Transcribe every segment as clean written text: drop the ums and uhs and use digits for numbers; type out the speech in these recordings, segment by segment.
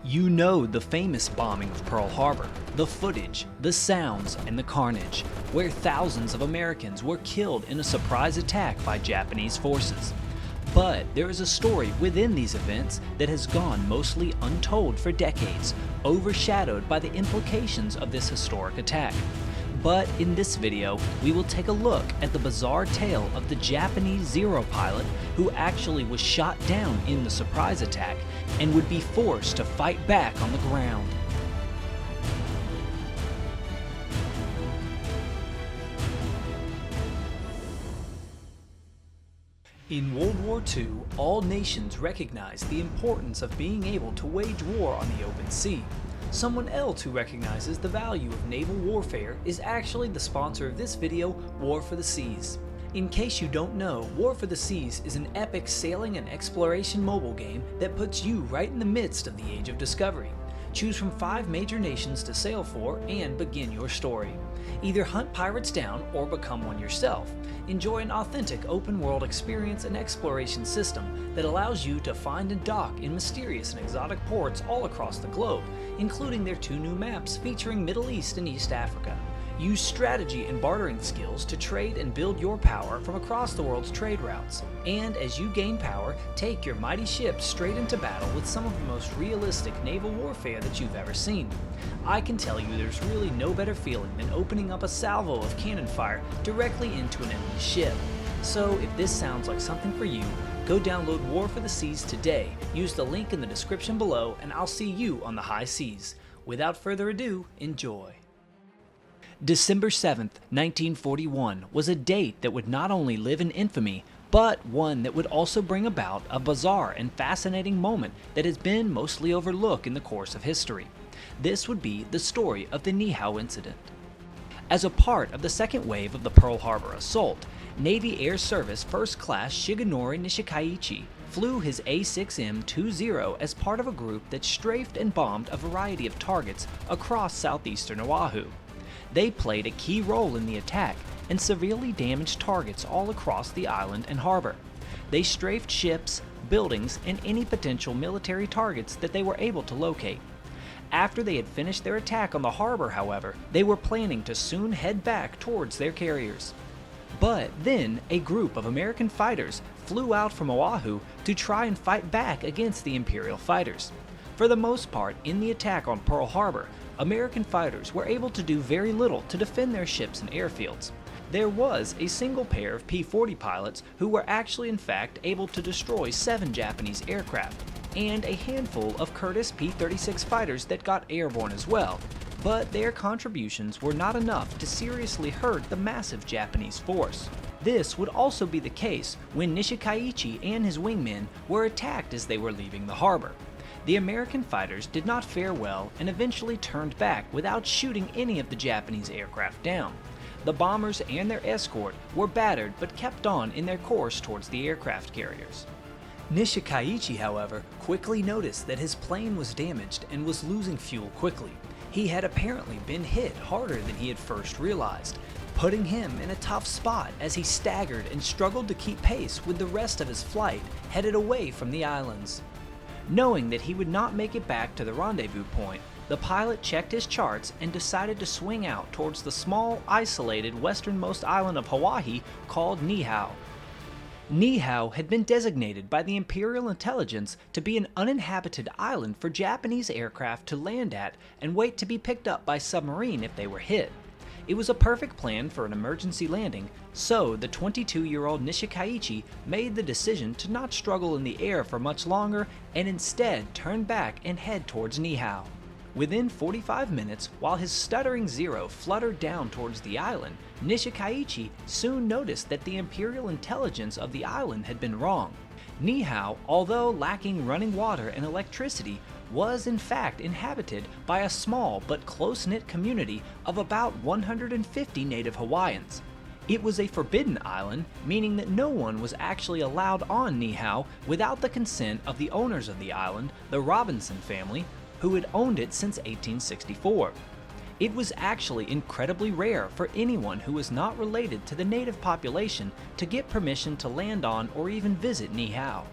You know the famous bombing of Pearl Harbor, the footage, the sounds, and the carnage, where thousands of Americans were killed in a surprise attack by Japanese forces. But there is a story within these events that has gone mostly untold for decades, overshadowed by the implications of this historic attack. But in this video, we will take a look at the bizarre tale of the Japanese Zero pilot who actually was shot down in the surprise attack and would be forced to fight back on the ground. In World War II, all nations recognized the importance of being able to wage war on the open sea. Someone else who recognizes the value of naval warfare is actually the sponsor of this video, War for the Seas. In case you don't know, War for the Seas is an epic sailing and exploration mobile game that puts you right in the midst of the Age of Discovery. Choose from 5 major nations to sail for and begin your story. Either hunt pirates down or become one yourself. Enjoy an authentic open-world experience and exploration system that allows you to find and dock in mysterious and exotic ports all across the globe, including their 2 new maps featuring Middle East and East Africa. Use strategy and bartering skills to trade and build your power from across the world's trade routes. And as you gain power, take your mighty ships straight into battle with some of the most realistic naval warfare that you've ever seen. I can tell you there's really no better feeling than opening up a salvo of cannon fire directly into an enemy ship. So if this sounds like something for you, go download War for the Seas today, use the link in the description below, and I'll see you on the high seas. Without further ado, enjoy. December 7th, 1941 was a date that would not only live in infamy, but one that would also bring about a bizarre and fascinating moment that has been mostly overlooked in the course of history. This would be the story of the Nihao incident. As a part of the second wave of the Pearl Harbor assault, Navy Air Service First Class Shigenori Nishikaichi flew his A6M-20 as part of a group that strafed and bombed a variety of targets across southeastern Oahu. They played a key role in the attack and severely damaged targets all across the island and harbor. They strafed ships, buildings, and any potential military targets that they were able to locate. After they had finished their attack on the harbor, however, they were planning to soon head back towards their carriers. But then a group of American fighters flew out from Oahu to try and fight back against the Imperial fighters. For the most part, in the attack on Pearl Harbor, American fighters were able to do very little to defend their ships and airfields. There was a single pair of P-40 pilots who were actually in fact able to destroy 7 Japanese aircraft, and a handful of Curtiss P-36 fighters that got airborne as well, but their contributions were not enough to seriously hurt the massive Japanese force. This would also be the case when Nishikaichi and his wingmen were attacked as they were leaving the harbor. The American fighters did not fare well and eventually turned back without shooting any of the Japanese aircraft down. The bombers and their escort were battered but kept on in their course towards the aircraft carriers. Nishikaichi, however, quickly noticed that his plane was damaged and was losing fuel quickly. He had apparently been hit harder than he had first realized, putting him in a tough spot as he staggered and struggled to keep pace with the rest of his flight headed away from the islands. Knowing that he would not make it back to the rendezvous point, the pilot checked his charts and decided to swing out towards the small, isolated westernmost island of Hawaii called Nihao. Nihao had been designated by the Imperial Intelligence to be an uninhabited island for Japanese aircraft to land at and wait to be picked up by submarine if they were hit. It was a perfect plan for an emergency landing, so the 22-year-old Nishikaichi made the decision to not struggle in the air for much longer and instead turn back and head towards Nihao. Within 45 minutes, while his stuttering Zero fluttered down towards the island, Nishikaichi soon noticed that the Imperial Intelligence of the island had been wrong. Nihao, although lacking running water and electricity, was in fact inhabited by a small but close-knit community of about 150 native Hawaiians. It was a forbidden island, meaning that no one was actually allowed on Nihao without the consent of the owners of the island, the Robinson family, who had owned it since 1864. It was actually incredibly rare for anyone who was not related to the native population to get permission to land on or even visit Nihao.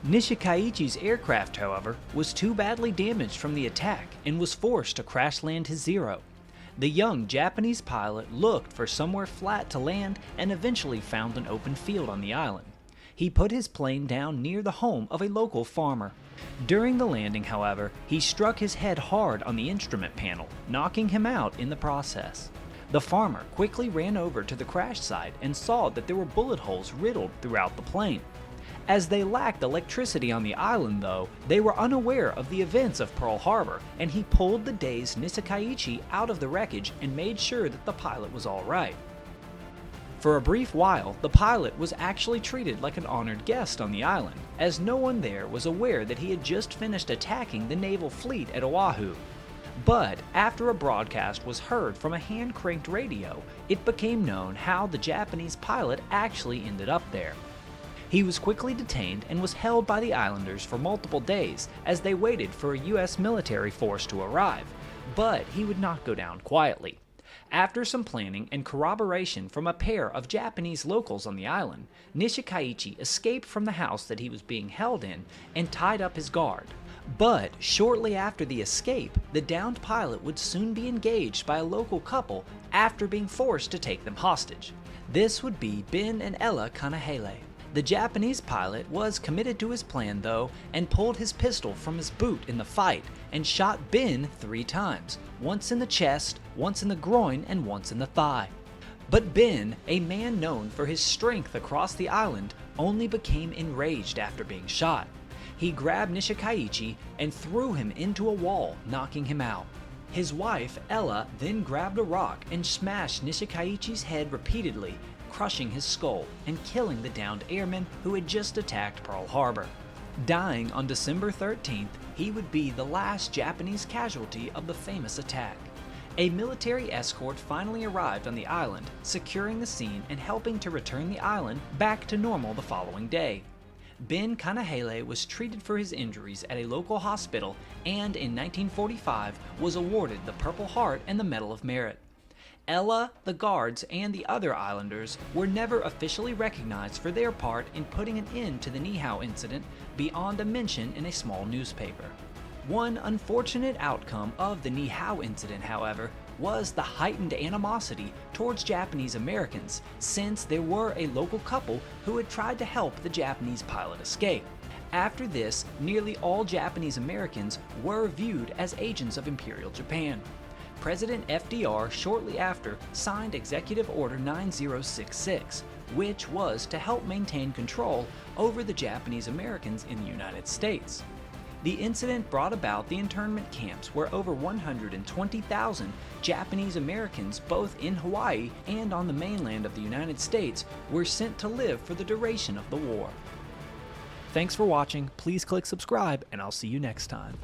Nishikaichi's aircraft, however, was too badly damaged from the attack and was forced to crash land his Zero. The young Japanese pilot looked for somewhere flat to land and eventually found an open field on the island. He put his plane down near the home of a local farmer. During the landing, however, he struck his head hard on the instrument panel, knocking him out in the process. The farmer quickly ran over to the crash site and saw that there were bullet holes riddled throughout the plane. As they lacked electricity on the island, though, they were unaware of the events of Pearl Harbor, and he pulled the dazed Nishikaichi out of the wreckage and made sure that the pilot was all right. For a brief while, the pilot was actually treated like an honored guest on the island, as no one there was aware that he had just finished attacking the naval fleet at Oahu. But after a broadcast was heard from a hand-cranked radio, it became known how the Japanese pilot actually ended up there. He was quickly detained and was held by the islanders for multiple days as they waited for a U.S. military force to arrive, but he would not go down quietly. After some planning and corroboration from a pair of Japanese locals on the island, Nishikaichi escaped from the house that he was being held in and tied up his guard. But shortly after the escape, the downed pilot would soon be engaged by a local couple after being forced to take them hostage. This would be Ben and Ella Kanahele. The Japanese pilot was committed to his plan, though, and pulled his pistol from his boot in the fight and shot Ben 3 times, once in the chest, once in the groin, and once in the thigh. But Ben, a man known for his strength across the island, only became enraged after being shot. He grabbed Nishikaichi and threw him into a wall, knocking him out. His wife, Ella, then grabbed a rock and smashed Nishikaichi's head repeatedly, crushing his skull and killing the downed airman who had just attacked Pearl Harbor. Dying on December 13th, he would be the last Japanese casualty of the famous attack. A military escort finally arrived on the island, securing the scene and helping to return the island back to normal the following day. Ben Kanahele was treated for his injuries at a local hospital and in 1945 was awarded the Purple Heart and the Medal of Merit. Ella, the guards, and the other islanders were never officially recognized for their part in putting an end to the Nihao incident beyond a mention in a small newspaper. One unfortunate outcome of the Nihao incident, however, was the heightened animosity towards Japanese Americans, since there were a local couple who had tried to help the Japanese pilot escape. After this, nearly all Japanese Americans were viewed as agents of Imperial Japan. President FDR shortly after signed Executive Order 9066, which was to help maintain control over the Japanese Americans in the United States. The incident brought about the internment camps where over 120,000 Japanese Americans both in Hawaii and on the mainland of the United States were sent to live for the duration of the war. Thanks for watching, please click subscribe, and I'll see you next time.